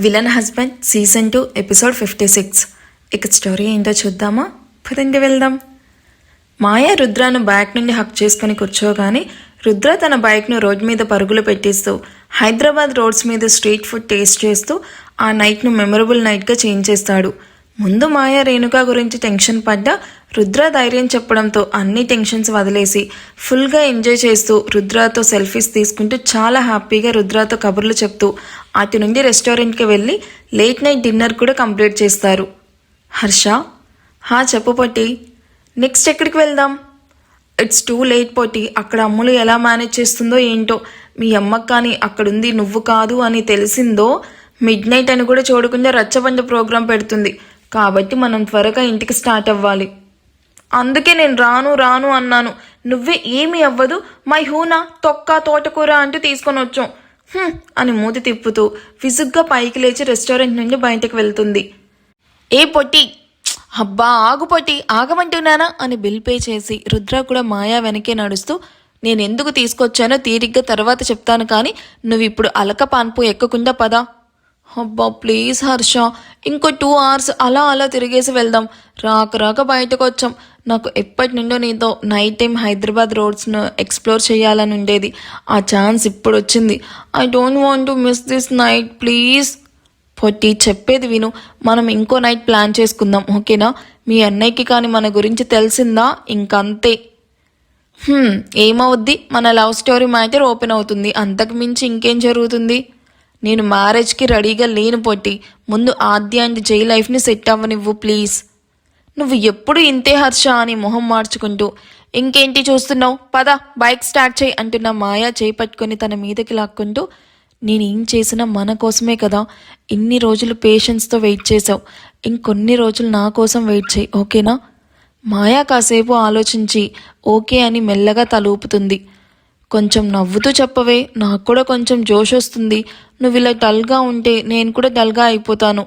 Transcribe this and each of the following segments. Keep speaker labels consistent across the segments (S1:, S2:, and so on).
S1: Villain husband season 2 episode 56. ఇక story ఏంటో చూద్దామా? పదండి వెళ్దాం. మాయ రుద్రాను బైక్ నుండి హక్ చేసుకుని కూర్చోగానే రుద్ర తన బైక్ను రోడ్ మీద పరుగులు పెట్టిస్తూ హైదరాబాద్ రోడ్స్ మీద స్ట్రీట్ ఫుడ్ టేస్ట్ చేస్తూ ఆ నైట్ను మెమరబుల్ నైట్గా చేంజ్ చేస్తాడు. ముందు మాయ రేణుక గురించి టెన్షన్ పడ్డా రుద్ర ధైర్యం చెప్పడంతో అన్ని టెన్షన్స్ వదిలేసి ఫుల్గా ఎంజాయ్ చేస్తూ రుద్రతో సెల్ఫీస్ తీసుకుంటూ చాలా హ్యాపీగా రుద్రతో కబుర్లు చెప్తూ అటు నుండి రెస్టారెంట్కి వెళ్ళి లేట్ నైట్ డిన్నర్ కూడా కంప్లీట్ చేస్తారు. హర్ష, చెప్పు పొట్టి, నెక్స్ట్ ఎక్కడికి వెళ్దాం? ఇట్స్ టూ లేట్ పొట్టి. అక్కడ అమ్ములు ఎలా మేనేజ్ చేస్తుందో ఏంటో. మీ అమ్మకు కానీ అక్కడుంది నువ్వు కాదు అని తెలిసిందో మిడ్ నైట్ అని కూడా చూడకుండా రచ్చబండ ప్రోగ్రాం పెడుతుంది. కాబట్టి మనం త్వరగా ఇంటికి స్టార్ట్ అవ్వాలి. అందుకే నేను రాను అన్నాను. నువ్వే ఏమీ అవ్వదు, మై హూనా తొక్క తోటకూర అంటూ తీసుకొని వచ్చాం అని మూతి తిప్పుతూ విసుగ్గా పైకి లేచి రెస్టారెంట్ నుండి బయటకు వెళ్తుంది. ఏ పొట్టి, అబ్బా ఆగు పొట్టి, ఆగమంటున్నానా అని బిల్ పే చేసి రుద్ర కూడా మాయా వెనకే నడుస్తూ నేనెందుకు తీసుకొచ్చానో తీరిగ్గా తర్వాత చెప్తాను, కానీ నువ్వు ఇప్పుడు అలక పాన్పు ఎక్కకుండా పదా. అబ్బా ప్లీజ్ హర్ష, ఇంకో 2 hours అలా తిరిగేసి వెళ్దాం. రాక బయటకు వచ్చాం. నాకు ఎప్పటి నుండో నీతో నైట్ టైం హైదరాబాద్ రోడ్స్ను ఎక్స్ప్లోర్ చేయాలని ఉండేది. ఆ ఛాన్స్ ఇప్పుడు వచ్చింది. I don't want to miss this night please. పొట్టి చెప్పేది విను, మనం ఇంకో నైట్ ప్లాన్ చేసుకుందాం, ఓకేనా? మీ అన్నయ్యకి కానీ మన గురించి తెలిసిందా ఇంకంతే. ఏమవుద్ది, మన లవ్ స్టోరీ మ్యాటర్ ఓపెన్ అవుతుంది. అంతకు మించి ఇంకేం జరుగుతుంది? నేను మ్యారేజ్కి రెడీగా లేను పొట్టి. ముందు ఆద్య అండ్ జై లైఫ్ని సెట్ అవ్వనివ్వు ప్లీజ్. నువ్వు ఎప్పుడు ఇంతే హర్ష అని మొహం మార్చుకుంటూ ఇంకేంటి చూస్తున్నావు, పద బైక్ స్టార్ట్ చేయి అంటున్న మాయా చేయి పట్టుకొని తన మీదకి లాక్కుంటూ నేనేం చేసినా మన కోసమే కదా. ఇన్ని రోజులు పేషెన్స్తో వెయిట్ చేసావు, ఇంకొన్ని రోజులు నా కోసం వెయిట్ చేయి, ఓకేనా? మాయా కాసేపు ఆలోచించి ఓకే అని మెల్లగా తలూపుతుంది. కొంచెం నవ్వుతూ చెప్పవే, నాకు కూడా కొంచెం జోష్ వస్తుంది. నువ్వు ఇలా డల్గా ఉంటే నేను కూడా డల్గా అయిపోతాను.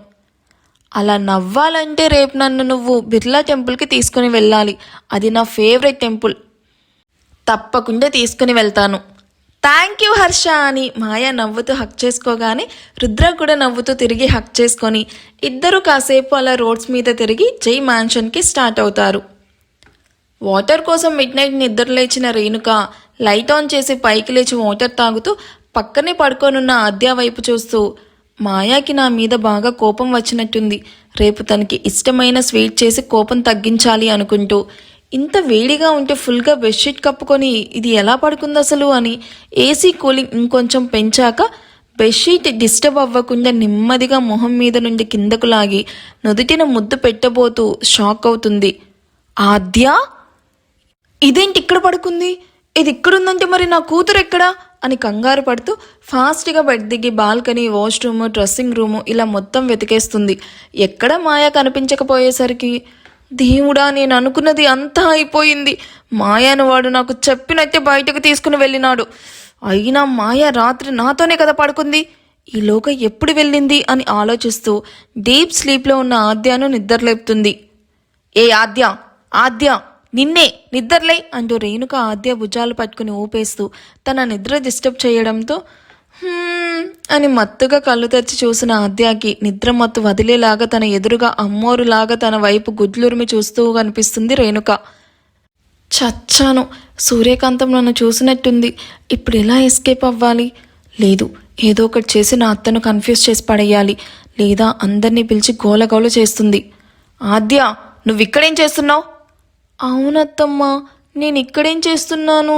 S1: అలా నవ్వాలంటే రేపు నన్ను నువ్వు బిర్లా టెంపుల్కి తీసుకుని వెళ్ళాలి. అది నా ఫేవరెట్ టెంపుల్. తప్పకుండా తీసుకుని వెళ్తాను. థ్యాంక్ యూ హర్ష అని మాయా నవ్వుతూ హక్ చేసుకోగానే రుద్ర కూడా నవ్వుతూ తిరిగి హక్ చేసుకొని ఇద్దరు కాసేపు అలా రోడ్స్ మీద తిరిగి జై మ్యాన్షన్కి స్టార్ట్ అవుతారు. వాటర్ కోసం మిడ్ నైట్ నిద్ర లేచిన రేణుక లైట్ ఆన్ చేసి పైకి లేచి వాటర్ తాగుతూ పక్కనే పడుకోనున్న ఆద్య వైపు చూస్తూ మాయాకి నా మీద బాగా కోపం వచ్చినట్టుంది. రేపు తనకి ఇష్టమైన స్వీట్ చేసి కోపం తగ్గించాలి అనుకుంటూ ఇంత వేడిగా ఉంటే ఫుల్గా బెడ్షీట్ కప్పుకొని ఇది ఎలా పడుకుంది అసలు అని ఏసీ కూలింగ్ ఇంకొంచెం పెంచాక బెడ్షీట్ డిస్టర్బ్ అవ్వకుండా నెమ్మదిగా మొహం మీద నుండి కిందకు లాగి నుదుటిన ముద్దు పెట్టబోతూ షాక్ అవుతుంది. ఆద్య, ఇదేంటి ఇక్కడ పడుకుంది? ఇది ఇక్కడుందంటే మరి నా కూతురు ఎక్కడా అని కంగారు పడుతూ ఫాస్ట్గా బెడ్ దిగి బాల్కనీ, వాష్రూము, డ్రెస్సింగ్ రూము ఇలా మొత్తం వెతికేస్తుంది. ఎక్కడ మాయా కనిపించకపోయేసరికి దేవుడా, నేను అనుకున్నది అంతా అయిపోయింది. మాయాను వాడు నాకు చెప్పినట్టే బయటకు తీసుకుని వెళ్ళినాడు. అయినా మాయా రాత్రి నాతోనే కదా పడుకుంది. ఈలోగా ఎప్పుడు వెళ్ళింది అని ఆలోచిస్తూ డీప్ స్లీప్లో ఉన్న ఆద్యను నిద్రలేపుతుంది. ఏ ఆద్య నిన్నే, నిద్రలే అంటూ రేణుక ఆద్య భుజాలు పట్టుకుని ఊపేస్తూ తన నిద్ర డిస్టర్బ్ చేయడంతో అని మత్తుగా కళ్ళు తెరిచి చూసిన ఆద్యకి నిద్ర మత్తు వదిలేలాగా తన ఎదురుగా అమ్మోరులాగా తన వైపు గుడ్లురిమి చూస్తూ కనిపిస్తుంది రేణుక. చచ్చాను, సూర్యకాంతం నన్ను చూసినట్టుంది. ఇప్పుడు ఎలా ఎస్కేప్ అవ్వాలి? లేదు, ఏదో ఒకటి చేసి నా అత్తను కన్ఫ్యూజ్ చేసి పడేయాలి, లేదా అందరినీ పిలిచి గోలగోల చేస్తుంది. ఆద్య, నువ్వు ఇక్కడేం చేస్తున్నావు? అవునత్తమ్మా, నేను ఇక్కడేం చేస్తున్నాను?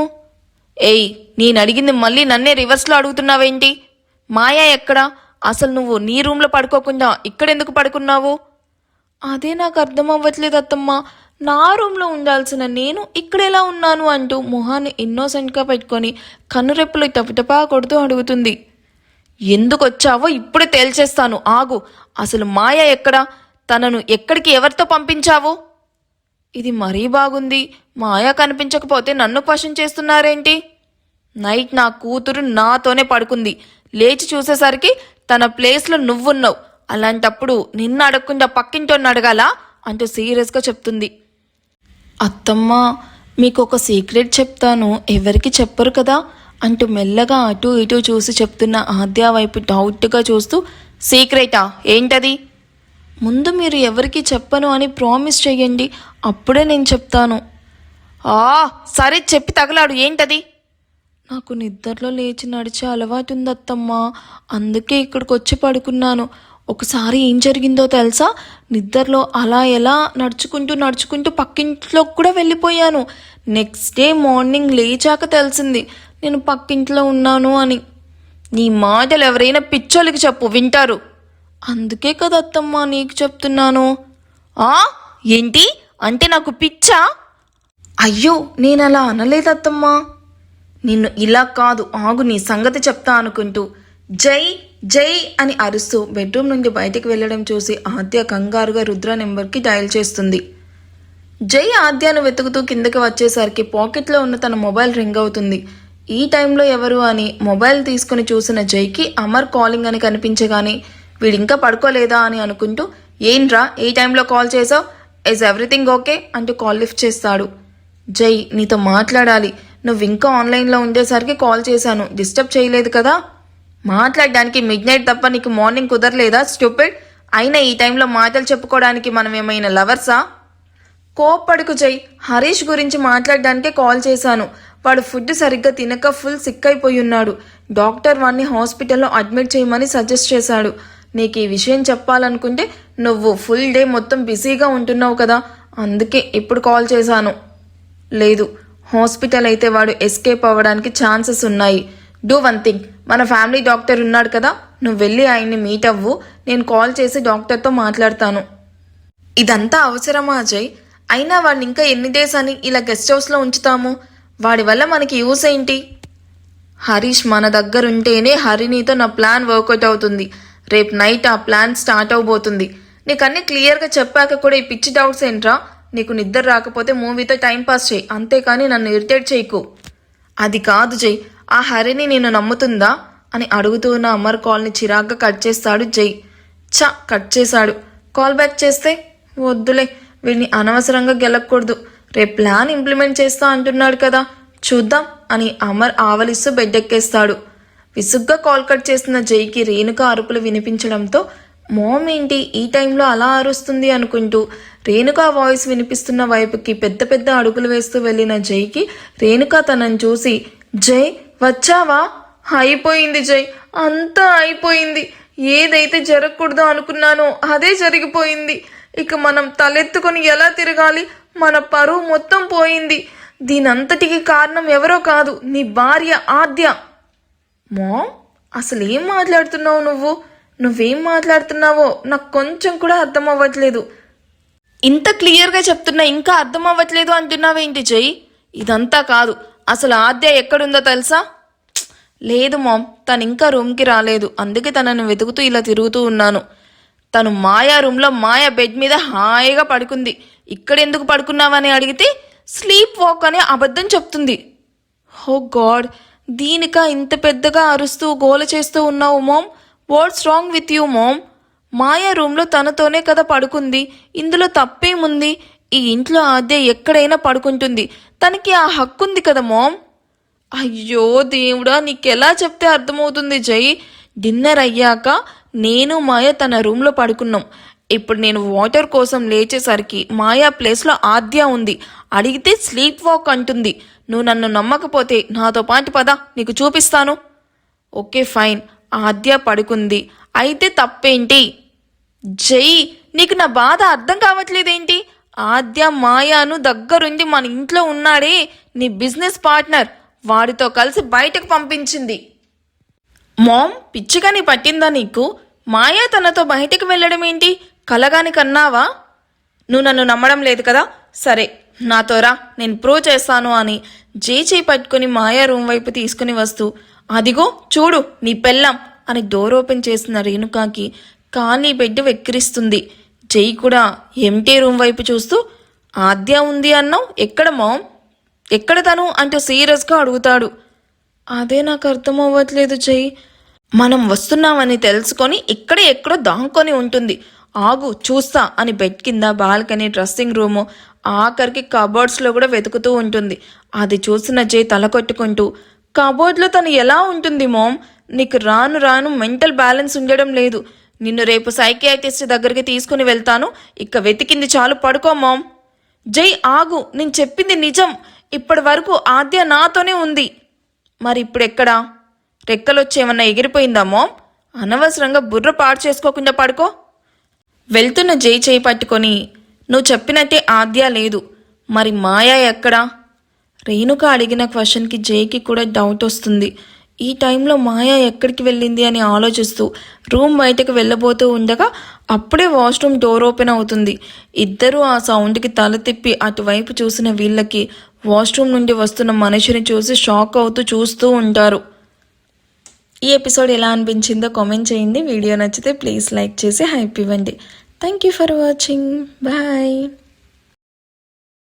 S1: ఏయ్, నేను అడిగింది మళ్ళీ నన్నే రివర్స్లో అడుగుతున్నావేంటి? మాయా ఎక్కడా? అసలు నువ్వు నీ రూమ్లో పడుకోకుండా ఇక్కడెందుకు పడుకున్నావు? అదే నాకు అర్థం అవ్వట్లేదు అత్తమ్మా. నా రూమ్లో ఉండాల్సిన నేను ఇక్కడెలా ఉన్నాను అంటూ మొహాన్ని ఇన్నోసెంట్గా పెట్టుకొని కన్నురెప్పులు టపటపా కొడుతూ అడుగుతుంది. ఎందుకు వచ్చావో ఇప్పుడే తేల్చేస్తాను, ఆగు. అసలు మాయా ఎక్కడా? తనను ఎక్కడికి ఎవరితో పంపించావు? ఇది మరీ బాగుంది. మాయా కనిపించకపోతే నన్ను క్వశ్చన్ చేస్తున్నారేంటి? నైట్ నా కూతురు నాతోనే పడుకుంది. లేచి చూసేసరికి తన ప్లేస్లో నువ్వున్నావు. అలాంటప్పుడు నిన్ను అడగకుండా పక్కింటోని అడగాలా అంటూ సీరియస్గా చెప్తుంది. అత్తమ్మ, మీకు ఒక సీక్రెట్ చెప్తాను, ఎవరికి చెప్పరు కదా అంటూ మెల్లగా అటూ ఇటూ చూసి చెప్తున్న ఆద్య వైపు డౌట్గా చూస్తూ సీక్రెటా? ఏంటది? ముందు మీరు ఎవరికి చెప్పను అని ప్రామిస్ చెయ్యండి, అప్పుడే నేను చెప్తాను. ఆ సరే, చెప్పి తగలాడు. ఏంటది? నాకు నిద్రలో లేచి నడిచే అలవాటు ఉంది అత్తమ్మా, అందుకే ఇక్కడికి వచ్చి పడుకున్నాను. ఒకసారి ఏం జరిగిందో తెలుసా? నిద్రలో అలా ఎలా నడుచుకుంటూ నడుచుకుంటూ పక్కింట్లోకి కూడా వెళ్ళిపోయాను. నెక్స్ట్ డే మార్నింగ్ లేచాక తెలిసింది నేను పక్కింట్లో ఉన్నాను అని. నీ మాటలు ఎవరైనా పిచ్చోళ్ళకి చెప్పు, వింటారు. అందుకే కదా అత్తమ్మా నీకు చెప్తున్నాను. ఆ ఏంటి అంటే నాకు పిచ్చా? అయ్యో, నేను అలా అనలేదు అత్తమ్మా. నిన్ను ఇలా కాదు, ఆగు నీ సంగతి చెప్తా అనుకుంటూ జై జై అని అరుస్తూ బెడ్రూమ్ నుండి బయటికి వెళ్ళడం చూసి ఆద్య కంగారుగా రుద్ర నెంబర్కి డయల్ చేస్తుంది. జై ఆద్యను వెతుకుతూ కిందకి వచ్చేసరికి పాకెట్లో ఉన్న తన మొబైల్ రింగ్ అవుతుంది. ఈ టైంలో ఎవరు అని మొబైల్ తీసుకుని చూసిన జైకి అమర్ కాలింగ్ అని కనిపించగానే వీడింకా పడుకోలేదా అని అనుకుంటూ, ఏంట్రా ఈ టైంలో కాల్ చేసావు, ఇస్ ఎవ్రీథింగ్ ఓకే అంటూ కాల్ లిఫ్ట్ చేస్తాడు. జై, నీతో మాట్లాడాలి. నువ్వు ఇంకా ఆన్లైన్లో ఉండేసరికి కాల్ చేశాను, డిస్టర్బ్ చేయలేదు కదా? మాట్లాడడానికి మిడ్ నైట్ తప్ప నీకు మార్నింగ్ కుదరలేదా స్టూపిడ్? అయినా ఈ టైంలో మాటలు చెప్పుకోవడానికి మనం ఏమైనా లవర్సా? కోప్పడుకు జై, హరీష్ గురించి మాట్లాడడానికే కాల్ చేశాను. వాడు ఫుడ్ సరిగ్గా తినక ఫుల్ సిక్ అయిపోయి ఉన్నాడు. డాక్టర్ వాడిని హాస్పిటల్లో అడ్మిట్ చేయమని సజెస్ట్ చేశాడు. నీకు ఈ విషయం చెప్పాలనుకుంటే నువ్వు ఫుల్ డే మొత్తం బిజీగా ఉంటున్నావు కదా, అందుకే ఇప్పుడు కాల్ చేశాను. లేదు, హాస్పిటల్ అయితే వాడు ఎస్కేప్ అవ్వడానికి ఛాన్సెస్ ఉన్నాయి. డూ వన్ థింగ్, మన ఫ్యామిలీ డాక్టర్ ఉన్నాడు కదా, నువ్వు వెళ్ళి ఆయన్ని మీట్ అవ్వు, నేను కాల్ చేసి డాక్టర్తో మాట్లాడతాను. ఇదంతా అవసరమా అజయ్? అయినా వాడిని ఇంకా ఎన్ని డేస్ అని ఇలా గెస్ట్ హౌస్లో ఉంచుతాము? వాడి వల్ల మనకి యూస్ ఏంటి? హరీష్ మన దగ్గరుంటేనే హరిణితో నా ప్లాన్ వర్కౌట్ అవుతుంది. రేపు నైట్ ఆ ప్లాన్ స్టార్ట్ అవబోతుంది. నీకు అన్నీ క్లియర్గా చెప్పాక కూడా ఈ పిచ్చి డౌట్స్ ఏంట్రా? నీకు నిద్ర రాకపోతే మూవీతో టైంపాస్ చేయి, అంతేకాని నన్ను ఇరిటేట్ చేయకు. అది కాదు జై, ఆ హరిని నేను నమ్ముతుందా అని అడుగుతూ ఉన్న అమర్ కాల్ని చిరాగ్గా కట్ చేస్తాడు జై. కట్ చేశాడు. కాల్ బ్యాక్ చేస్తే వద్దులే, వీడిని అనవసరంగా గెలకూడదు. రేపు ప్లాన్ ఇంప్లిమెంట్ చేస్తా అంటున్నాడు కదా, చూద్దాం అని అమర్ ఆవలిస్తూ బెడ్డెక్కేస్తాడు. విసుగ్గా కాల్ కట్ చేసిన జైకి రేణుక అరుపులు వినిపించడంతో మోమ్ ఏంటి ఈ టైంలో అలా అరుస్తుంది అనుకుంటూ రేణుక వాయిస్ వినిపిస్తున్న వైపుకి పెద్ద పెద్ద అడుగులు వేస్తూ వెళ్ళిన జైకి రేణుక తనని చూసి, జై వచ్చావా? అయిపోయింది జై, అంతా అయిపోయింది. ఏదైతే జరగకూడదో అనుకున్నానో అదే జరిగిపోయింది. ఇక మనం తలెత్తుకొని ఎలా తిరగాలి? మన పరువు మొత్తం పోయింది. దీనంతటికి కారణం ఎవరో కాదు, నీ భార్య ఆద్య. మామ్, అసలు ఏం మాట్లాడుతున్నావు నువ్వు? నువ్వేం మాట్లాడుతున్నావో నాకు కొంచెం కూడా అర్థం అవ్వట్లేదు. ఇంత క్లియర్గా చెప్తున్నా ఇంకా అర్థం అవ్వట్లేదు అంటున్నావేంటి జై? ఇదంతా కాదు, అసలు ఆద్య ఎక్కడుందో తెలుసా? లేదు మామ్, తను ఇంకా రూమ్కి రాలేదు, అందుకే తనను వెతుకుతూ ఇలా తిరుగుతూ ఉన్నాను. తను మాయా రూమ్లో మాయా బెడ్ మీద హాయిగా పడుకుంది. ఇక్కడెందుకు పడుకున్నావని అడిగితే స్లీప్ వాక్ అనే అబద్ధం చెప్తుంది. హో గాడ్, దీనికా ఇంత పెద్దగా అరుస్తూ గోల చేస్తూ ఉన్నావు mom? What's wrong with you mom? Maya రూమ్లో తనతోనే కదా పడుకుంది, ఇందులో తప్పేముంది? ఈ ఇంట్లో ఆద్య ఎక్కడైనా పడుకుంటుంది, తనకి ఆ హక్కు ఉంది కదా మామ్. అయ్యో దేవుడా, నీకెలా చెప్తే అర్థమవుతుంది జై? డిన్నర్ అయ్యాక నేను మాయ తన రూమ్లో పడుకున్నాం. ఇప్పుడు నేను వాటర్ కోసం లేచేసరికి మాయా ప్లేస్లో ఆద్య ఉంది. అడిగితే స్లీప్ వాక్ అంటుంది. నువ్వు నన్ను నమ్మకపోతే నాతో పాటు పద, నీకు చూపిస్తాను. ఓకే ఫైన్, ఆద్య పడుకుంది, అయితే తప్పేంటి? జై, నీకు నా బాధ అర్థం కావట్లేదేంటి? ఆద్య మాయాను దగ్గరుండి మన ఇంట్లో ఉన్నాడే నీ బిజినెస్ పార్ట్నర్, వాడితో కలిసి బయటకు పంపించింది. మామ్, పిచ్చిగాని పట్టిందా నీకు? మాయా తనతో బయటకు వెళ్ళడం ఏంటి? కలగాని కన్నావా? నువ్వు నన్ను నమ్మడం లేదు కదా, సరే నాతో రా, నేను ప్రూవ్ చేస్తాను అని జై చేయి పట్టుకుని మాయా రూమ్ వైపు తీసుకుని వస్తూ, అదిగో చూడు నీ పెళ్ళాం అని డోర్ ఓపెన్ చేసిన రేణుకాకి ఖాళీ బెడ్ వెక్కిరిస్తుంది. జై కూడా ఎంటీ రూమ్ వైపు చూస్తూ, ఆద్య ఉంది అన్నావు, ఎక్కడ మామ్? ఎక్కడ తను అంటూ సీరియస్గా అడుగుతాడు. అదే నాకు అర్థం అవ్వట్లేదు జై. మనం వస్తున్నామని తెలుసుకొని ఇక్కడే ఎక్కడో దాంకొని ఉంటుంది. ఆగు చూస్తా అని బెడ్ కింద, బాల్కనీ, డ్రెస్సింగ్ రూము, ఆఖరికి కబోర్డ్స్లో కూడా వెతుకుతూ ఉంటుంది. అది చూసిన జై తల కొట్టుకుంటూ, కబోర్డ్లో తను ఎలా ఉంటుంది మామ్? నీకు రాను రాను మెంటల్ బ్యాలెన్స్ ఉండడం లేదు. నిన్ను రేపు సైకియాట్రిస్ట్ దగ్గరికి తీసుకుని వెళ్తాను. ఇక వెతికింది చాలు, పడుకో మామ్. జై ఆగు, నేను చెప్పింది నిజం. ఇప్పటి వరకు ఆద్య నాతోనే ఉంది. మరి ఇప్పుడెక్కడా? రెక్కలొచ్చేమన్నా ఎగిరిపోయిందా మామ్? అనవసరంగా బుర్ర పాడు చేసుకోకుండా పడుకో. వెళ్తున్న జై చేయి పట్టుకొని, నువ్వు చెప్పినట్టే ఆద్య లేదు, మరి మాయా ఎక్కడా? రేణుక అడిగిన క్వశ్చన్కి జైకి కూడా డౌట్ వస్తుంది. ఈ టైంలో మాయా ఎక్కడికి వెళ్ళింది అని ఆలోచిస్తూ రూమ్ బయటకు వెళ్ళబోతూ ఉండగా అప్పుడే వాష్రూమ్ డోర్ ఓపెన్ అవుతుంది. ఇద్దరూ ఆ సౌండ్కి తల తిప్పి అటువైపు చూసిన వీళ్ళకి వాష్రూమ్ నుండి వస్తున్న మనిషిని చూసి షాక్ అవుతూ చూస్తూ ఉంటారు. ఈ ఎపిసోడ్ ఎలా అనిపించిందో కామెంట్ చేయండి. వీడియో నచ్చితే ప్లీజ్ లైక్ చేసి హైప్ ఇవ్వండి. Thank you for watching. Bye.